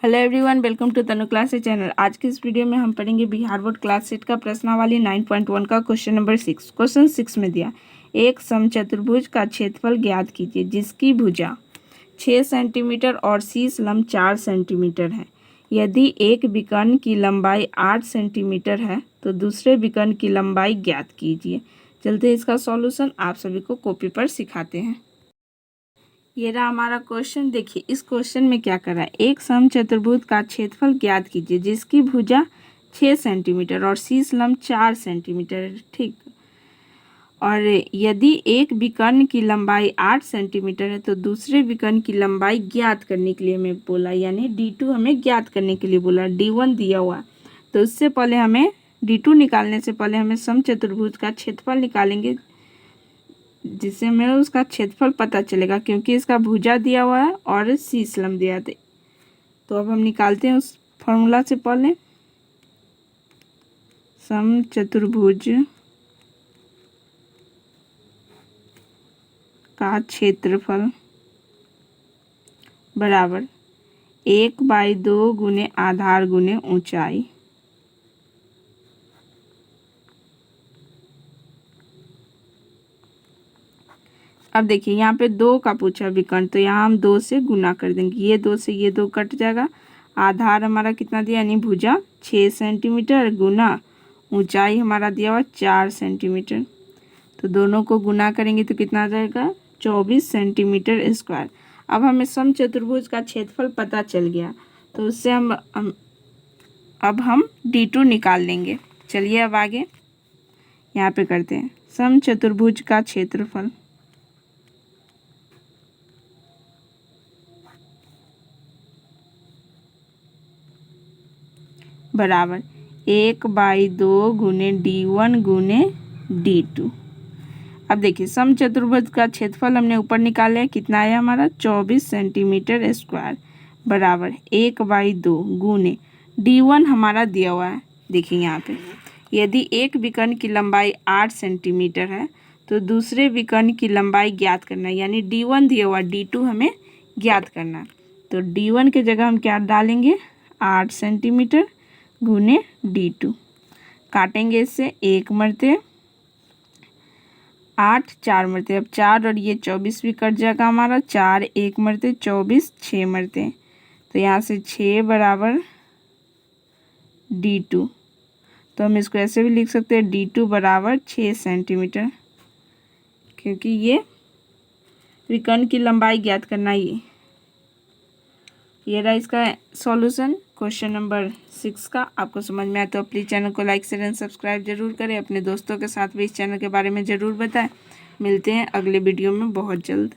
Hello everyone, welcome to Tanu classes channel. आज की इस वीडियो में हम पढ़ेंगे बिहार बोर्ड क्लास 8 का प्रश्नावली 9.1 का क्वेश्चन नंबर 6। क्वेश्चन 6 में दिया एक समचतुर्भुज का क्षेत्रफल ज्ञात कीजिए जिसकी भुजा 6 सेंटीमीटर और शीर्ष लंब 4 सेंटीमीटर है। यदि एक विकर्ण की लंबाई 8 सेंटीमीटर है तो दूसरे विकर्ण की लंबाई ज्ञात कीजिए। चलते इसका सॉल्यूशन आप सभी को कॉपी पर सिखाते हैं। ये रहा हमारा क्वेश्चन। देखिए इस क्वेश्चन में क्या कर रहा है, एक समचतुर्भुज का क्षेत्रफल ज्ञात कीजिए जिसकी भुजा 6 सेंटीमीटर और शीर्ष लंब 4 सेंटीमीटर है। ठीक, और यदि एक विकर्ण की लंबाई 8 सेंटीमीटर है तो दूसरे विकर्ण की लंबाई ज्ञात करने के लिए हमें बोला, यानी D2 हमें ज्ञात करने के लिए बोला। D1 दिया हुआ तो उससे पहले हमें D2 निकालने से पहले हमें समचतुर्भुज का क्षेत्रफल निकालेंगे, जिससे हमें उसका क्षेत्रफल पता चलेगा, क्योंकि इसका भुजा दिया हुआ है और शीर्ष लंब दिया है। तो अब हम निकालते हैं उस फॉर्मूला से पहले। समचतुर्भुज का क्षेत्रफल बराबर 1/2 गुने आधार गुने ऊंचाई। अब देखिए यहाँ पे 2 का पूछा विकर्ण, तो यहाँ हम 2 से गुना कर देंगे। ये 2 से ये 2 कट जाएगा। आधार हमारा कितना दिया, यानी भुजा 6 सेंटीमीटर गुना ऊंचाई हमारा दिया हुआ 4 सेंटीमीटर। तो दोनों को गुना करेंगे तो कितना आ जाएगा, 24 सेंटीमीटर स्क्वायर। अब हमें समचतुर्भुज का क्षेत्रफल पता चल गया, तो उससे अब हम D2 निकाल लेंगे। चलिए अब आगे यहाँ पे करते हैं। समचतुर्भुज का क्षेत्रफल बराबर 1/2 गुने D1 गुने D2। अब देखिए समचतुर्भुज का क्षेत्रफल हमने ऊपर निकाला है, कितना आया हमारा 24 सेंटीमीटर स्क्वायर बराबर 1/2 गुने D1 हमारा दिया हुआ है। देखिए यहाँ पे यदि एक विकर्ण की लंबाई 8 सेंटीमीटर है तो दूसरे विकर्ण की लंबाई ज्ञात करना है, यानी D1 दिया हुआ, D2 हमें ज्ञात करना है। तो D1 के जगह हम क्या डालेंगे, 8 सेंटीमीटर गुने D2। काटेंगे इससे 1 मरते 8, 4 मरते, अब 4 और ये 24 भी कट जाएगा हमारा। 4 1 मरते 24, 6 मरते, तो यहाँ से 6 बराबर D2। तो हम इसको ऐसे भी लिख सकते हैं D2 बराबर 6 सेंटीमीटर, क्योंकि ये विकर्ण की लंबाई ज्ञात करना ही। ये रहा इसका सॉल्यूशन क्वेश्चन नंबर 6 का। आपको समझ में आया तो प्लीज़ चैनल को लाइक शेयर एंड सब्सक्राइब जरूर करें। अपने दोस्तों के साथ भी इस चैनल के बारे में ज़रूर बताएं। मिलते हैं अगले वीडियो में बहुत जल्द।